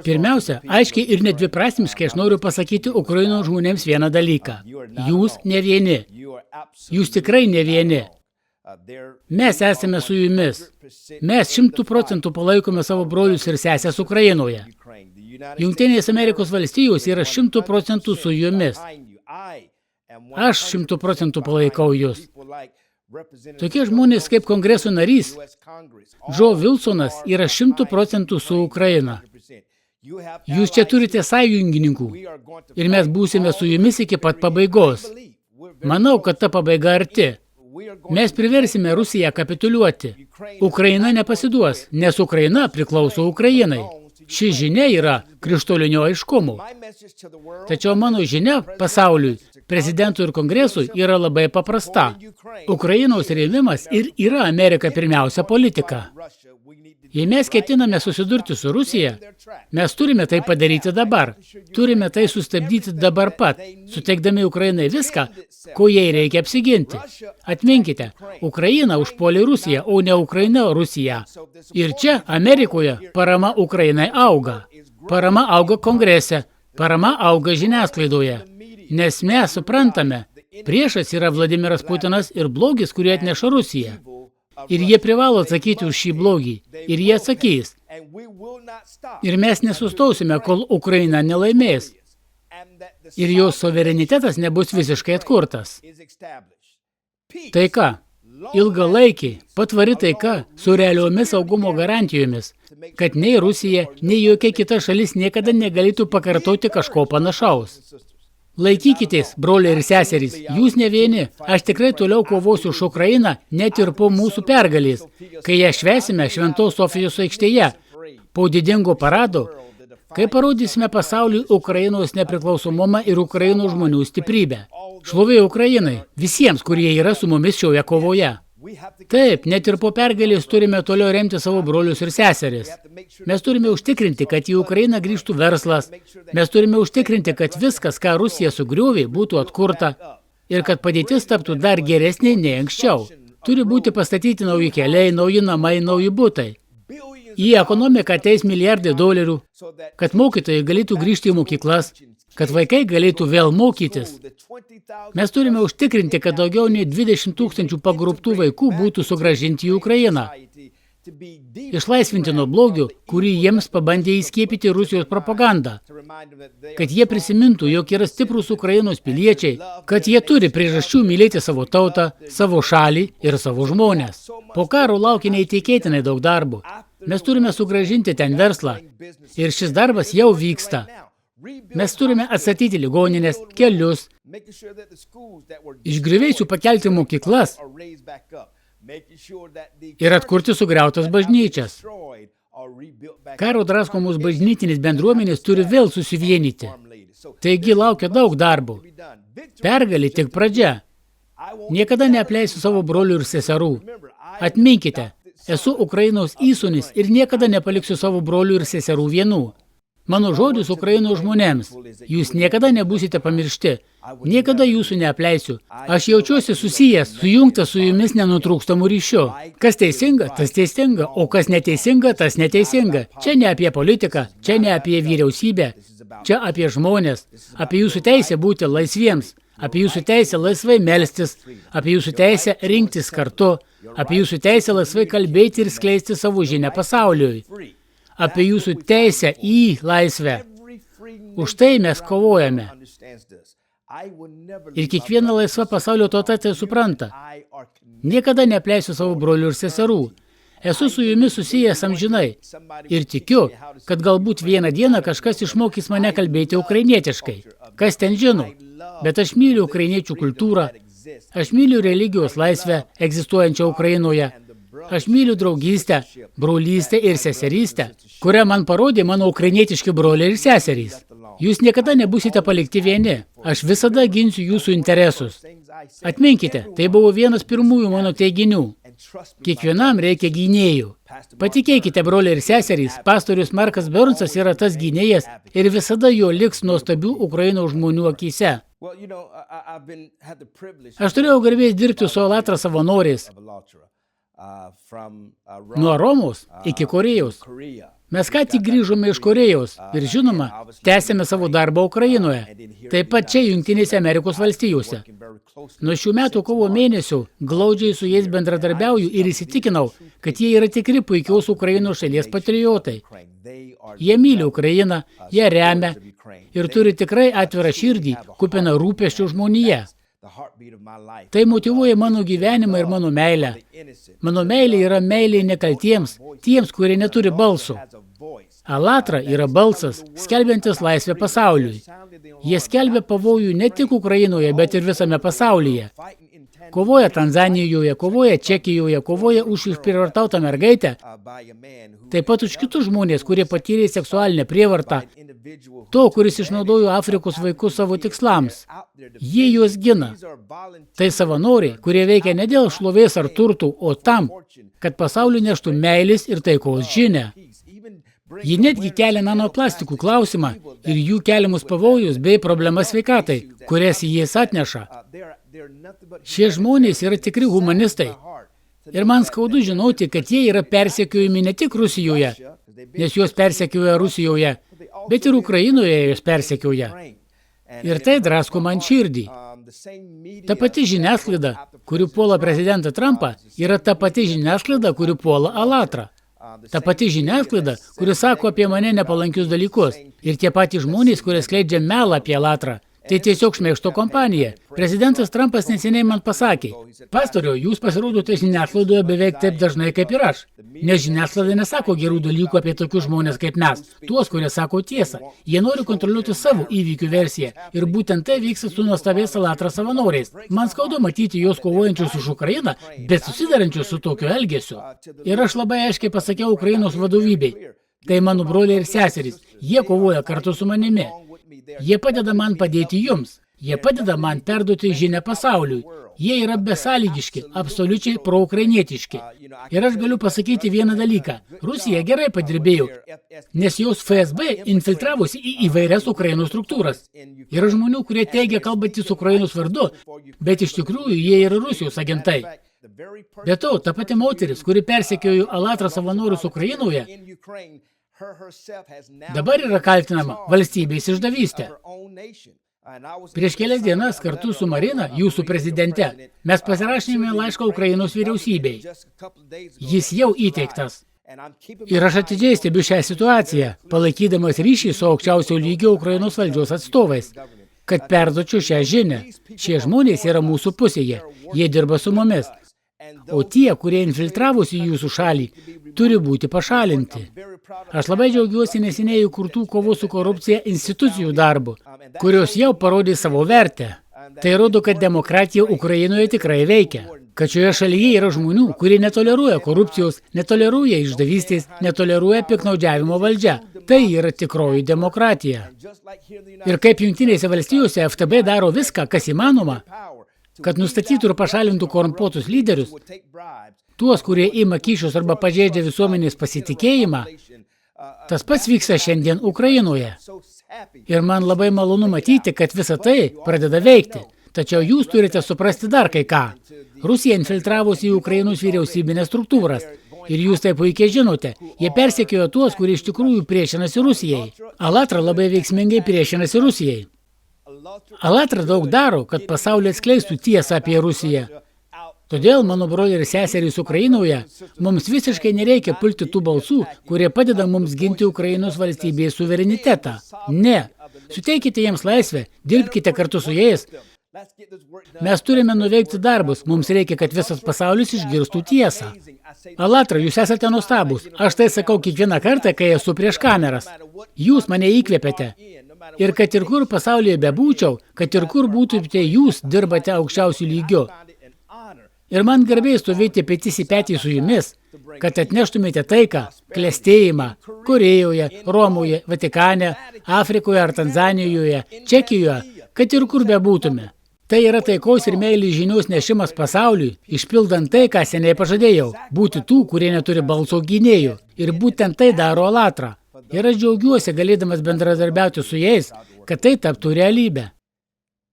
Pirmiausia, aiškiai ir nedviprasmiškai aš noriu pasakyti Ukrainos žmonėms vieną dalyką. Jūs ne vieni. Jūs tikrai ne vieni. Mes esame su jumis. Mes 100% palaikome savo brolius ir sesės Ukrainoje. Jungtinės Amerikos valstijos yra 100% su jumis. Aš 100% palaikau jūs. Tokie žmonės kaip kongreso narys, Joe Wilsonas, yra 100% su Ukraina. Jūs čia turite sąjungininkų ir mes būsime su jumis iki pat pabaigos. Manau, kad ta pabaiga arti. Mes priversime Rusiją kapituliuoti. Ukraina nepasiduos, nes Ukraina priklauso Ukrainai. Ši žinia yra krištolinio aiškumo. Tačiau mano žinia pasauliui, prezidentui ir kongresui yra labai paprasta. Ukrainos rėmimas ir yra Amerika pirmiausia politika. Jei mes ketiname susidurti su Rusija, mes turime tai padaryti dabar. Turime tai sustabdyti dabar pat, suteikdami Ukrainai viską, ko jai reikia apsiginti. Atminkite, Ukraina užpuolė Rusiją, o ne Ukraina Rusiją. Ir čia, Amerikoje, parama Ukrainai auga. Parama auga kongrese, parama auga žiniasklaidoje. Nes mes suprantame, priešas yra Vladimiras Putinas ir blogis, kurį atneša Rusija. Ir jie privalo atsakyti už šį blogį. Ir jie atsakys. Ir mes nesustausime, kol Ukraina nelaimės. Ir jos suverenitetas nebus visiškai atkurtas. Taika. Ilgalaikiai, patvari taika su realiomis saugumo garantijomis, kad nei Rusija, nei jokia kita šalis niekada negalėtų pakartoti kažko panašaus. Laikykitės, broliai ir seserys, jūs ne vieni. Aš tikrai toliau kovosiu už Ukrainą, net ir po mūsų pergalės, kai ją švęsime Šventos Sofijos aikštėje, po didingo parado, kai parodysime pasauliui Ukrainos nepriklausomumą ir Ukrainos žmonių stiprybę. Šlovė Ukrainai, visiems, kurie yra su mumis šioje kovoje. Taip, net ir po pergalės turime toliau remti savo brolius ir seseris. Mes turime užtikrinti, kad į Ukrainą grįžtų verslas. Mes turime užtikrinti, kad viskas, ką Rusija sugriovė, būtų atkurta ir kad padėtis taptų dar geresnė nei anksčiau. Turi būti pastatyti nauji keliai, nauji namai, nauji butai. Į ekonomiką ateis milijardai dolerių, kad mokytojai galėtų grįžti į mokyklas, kad vaikai galėtų vėl mokytis. Mes turime užtikrinti, kad daugiau nei 20 000 pagrobtų vaikų būtų sugrąžinti į Ukrainą. Išlaisvinti nuo blogių, kurį jiems pabandė įskiepyti Rusijos propagandą. Kad jie prisimintų, jog yra stiprūs Ukrainos piliečiai, kad jie turi priežasčių mylėti savo tautą, savo šalį ir savo žmones. Po karo laukia neįtikėtinai daug darbų. Mes turime sugrąžinti ten verslą. Ir šis darbas jau vyksta. Mes turime atstatyti ligoninės, kelius, iš griuvėsių pakelti mokyklas ir atkurti sugriautas bažnyčias. Karo draskomus bažnytinės bendruomenės turi vėl susivienyti. Taigi laukia daug darbų. Pergalė tik pradžia. Niekada neapleisiu savo brolių ir seserų. Atminkite, esu Ukrainos įsūnis ir niekada nepaliksiu savo brolių ir seserų vienų. Mano žodis Ukrainos žmonėms. Jūs niekada nebūsite pamiršti. Niekada jūsų neapleisiu. Aš jaučiuosi susijęs, sujungtas su jumis nenutrūkstamu ryšiu. Kas teisinga, tas teisinga, o kas neteisinga, tas neteisinga. Čia ne apie politiką, čia ne apie vyriausybę, čia apie žmonės, apie jūsų teisę būti laisviems, apie jūsų teisę laisvai melstis, apie jūsų teisę rinktis kartu, apie jūsų teisę laisvai kalbėti ir skleisti savo žinią pasauliui. Apie jūsų teisę į laisvę. Už tai mes kovojame. Ir kiekviena laisva pasaulio tauta tai supranta. Niekada neapleisiu savo brolių ir seserų. Esu su jumis susijęs amžinai. Ir tikiu, kad galbūt vieną dieną kažkas išmokys mane kalbėti ukrainietiškai. Kas ten žino? Bet aš myliu ukrainiečių kultūrą. Aš myliu religijos laisvę egzistuojančią Ukrainoje. Aš myliu draugystę, brolystę ir seserystę, kurią man parodė mano ukrainietiški broliai ir seserys. Jūs niekada nebūsite palikti vieni. Aš visada ginsiu jūsų interesus. Atminkite, tai buvo vienas pirmųjų mano teiginių. Kiekvienam reikia gynėjų. Patikėkite, broliai ir seserys, pastorius Markas Burnsas yra tas gynėjas ir visada jo liks nuostabių Ukrainos žmonių akyse. Aš turėjau garbės dirbti su Alatra savanoriais. Nuo Romos iki Korėjos. Mes ką tik grįžome iš Korėjos ir, žinoma, tęsėme savo darbą Ukrainoje, taip pat čia Jungtinėse Amerikos valstijose. Nuo šių metų kovo mėnesio glaudžiai su jais bendradarbiauju ir įsitikinau, kad jie yra tikri puikiaus Ukrainos šalies patriotai. Jie myli Ukrainą, ją remia ir turi tikrai atvirą širdį, kupiną rūpesčių žmonėje. Tai motyvuoja mano gyvenimą ir mano meilę. Mano meilė yra meilė nekaltiems, tiems, kurie neturi balso. Alatra yra balsas, skelbiantis laisvę pasauliui. Jie skelbia pavojų ne tik Ukrainoje, bet ir visame pasaulyje. Kovoja Tanzanijoje, kovoja Čekijoje, kovoja už išprievartautą mergaitę, taip pat už kitus žmonės, kurie patyrė seksualinę prievartą, to, kuris išnaudojo Afrikos vaikus savo tikslams. Jie juos gina. Tai savanoriai, kurie veikia ne dėl šlovės ar turtų, o tam, kad pasauliu neštų meilės ir taikos žinią. Ji netgi kelia nanoplastikų klausimą ir jų keliamus pavojus bei problemas sveikatai, kurias jis atneša. Šie žmonės yra tikri humanistai. Ir man skaudu žinoti, kad jie yra persekiojami ne tik Rusijoje, nes juos persekioja Rusijoje, bet ir Ukrainoje juos persekioja. Ir tai drasko man širdį. Ta pati žiniasklaida, kuri puola prezidentą Trumpą, yra ta pati žiniasklaida, kuri puola Alatrą. Ta pati žiniasklaida, kuri sako apie mane nepalankius dalykus. Ir tie patys žmonės, kurie skleidžia melą apie Alatrą. Tai tiesiog šmeižto kompanija. Prezidentas Trumpas neseniai man pasakė, pastoriau, jūs pasirodote žiniasklaidoje beveik taip dažnai kaip ir aš. Nes žiniasklaida nesako gerų dalykų apie tokius žmonės kaip mes, tuos, kurie sako tiesą. Jie nori kontroliuoti savo įvykių versiją. Ir būtent tai vyksta su nuostabiais Alatros savanoriais. Man skaudu matyti juos kovojančius už Ukrainą, bet susidarančius su tokiu elgesiu. Ir aš labai aiškiai pasakiau Ukrainos vadovybei. Tai mano broliai ir seserys. Jie kovoja kartu su manimi. Jie padeda man padėti jums. Jie padeda man perduoti žinią pasauliui. Jie yra besąlygiški, absoliučiai proukrainietiški. Ir aš galiu pasakyti vieną dalyką. Rusija gerai padirbėjo, nes jos FSB infiltravosi į įvairias Ukrainos struktūras. Yra žmonių, kurie teigia kalbantys Ukrainos vardu, bet iš tikrųjų jie yra Rusijos agentai. Be to, ta pati moteris, kuri persekiojo Alatros savanorius Ukrainoje, dabar yra kaltinama valstybės išdavystė. Prieš kelias dienas kartu su Marina, jūsų prezidente, mes pasirašėme laišką Ukrainos vyriausybei. Jis jau įteiktas. Ir aš atidžiai stebiu šią situaciją, palaikydamas ryšį su aukščiausio lygio Ukrainos valdžios atstovais, kad perduočiau šią žinią. Šie žmonės yra mūsų pusėje, jie dirba su mumis. O tie, kurie infiltravosi jūsų šalį, turi būti pašalinti. Aš labai džiaugiuosi neseniai įkurtų kovos su korupcija institucijų darbu, kurios jau parodė savo vertę. Tai rodo, kad demokratija Ukrainoje tikrai veikia. Kad šioje šalyje yra žmonių, kurie netoleruoja korupcijos, netoleruoja išdavystės, netoleruoja piktnaudžiavimo valdžia. Tai yra tikroji demokratija. Ir kaip Jungtinėse valstijose FTB daro viską, kas įmanoma, kad nustatytų ir pašalintų korumpuotus lyderius, tuos, kurie ima kyšius arba pažeidžia visuomenės pasitikėjimą, tas pats vyksta šiandien Ukrainoje. Ir man labai malonu matyti, kad visa tai pradeda veikti. Tačiau jūs turite suprasti dar kai ką. Rusija infiltravosi į Ukrainos vyriausybinės struktūras. Ir jūs tai puikiai žinote, jie persekiojo tuos, kurie iš tikrųjų priešinasi Rusijai. Alatra labai veiksmingai priešinasi Rusijai. Alatra daug daro, kad pasaulyje atskleistų tiesą apie Rusiją. Todėl, mano broliai ir seserys Ukrainoje, mums visiškai nereikia pulti tų balsų, kurie padeda mums ginti Ukrainos valstybės suverenitetą. Ne. Suteikite jiems laisvę, dirbkite kartu su jais. Mes turime nuveikti darbus, mums reikia, kad visas pasaulis išgirstų tiesą. Alatra, jūs esate nuostabūs. Aš tai sakau kiekvieną kartą, kai esu prieš kameras. Jūs mane įkvėpėte. Ir kad ir kur pasaulyje bebūčiau, kad ir kur būtumėte jūs, dirbate aukščiausių lygių. Ir man garbė stovėti petys į petį su jumis, kad atneštumėte taiką, klestėjimą Korėjoje, Romoje, Vatikane, Afrikoje ar Tanzanijoje, Čekijoje, kad ir kur bebūtume. Tai yra taikos ir meilės žinios nešimas pasauliui, išpildant tai, ką seniai pažadėjau, būti tų, kurie neturi balso gynėjų. Ir būtent tai daro Alatra. Ir aš džiaugiuosi galėdamas bendradarbiauti su jais, kad tai taptų realybę.